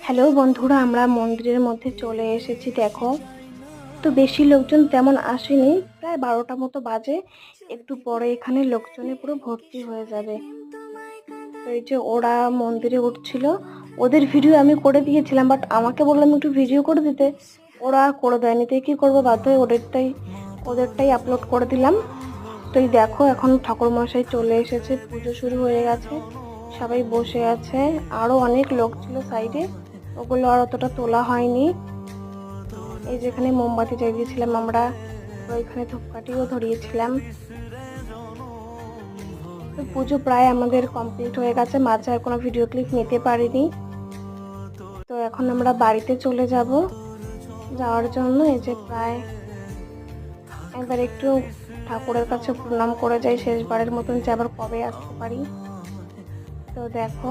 Hello বন্ধুরা, আমরা মন্দিরের মধ্যে চলে এসেছি। দেখো, তো বেশি লোকজন তেমন আসেনি, প্রায় 12টা মতো বাজে। একটু পরে এখানে লোকজনে পুরো ভর্তি হয়ে যাবে। তো এই যে ওরা মন্দিরে উঠছিল, ওদের ভিডিও আমি করে দিয়েছিলাম, বাট আমাকে বললাম একটু ভিডিও করে দিতে, ওরা আর করে দেয়নি। তাই কি করবো, বাধ্য হয়ে ওদেরটাই আপলোড করে দিলাম। তো এই দেখো, এখন ঠাকুর মশাই চলে এসেছে, পুজো শুরু হয়ে গেছে, সবাই বসে আছে। আরো অনেক লোক ছিল সাইডে, ওগুলো আর অতটা তোলা হয়নি। এই যেখানে মোমবাতি জ্বালিয়েছিলাম আমরা, তো এখানে ধূপকাঠিও ধরিয়েছিলাম। তো পুজো প্রায় আমাদের কমপ্লিট হয়ে গেছে, মাঝে আর কোনো ভিডিও ক্লিপ নিতে পারিনি। তো এখন আমরা বাড়িতে চলে যাব। যাওয়ার জন্য এই যে প্রায় এবার একটু ঠাকুরের কাছে প্রণাম করে যাই শেষবারের মতন, যে আবার কবে আসতে পারি। তো দেখো,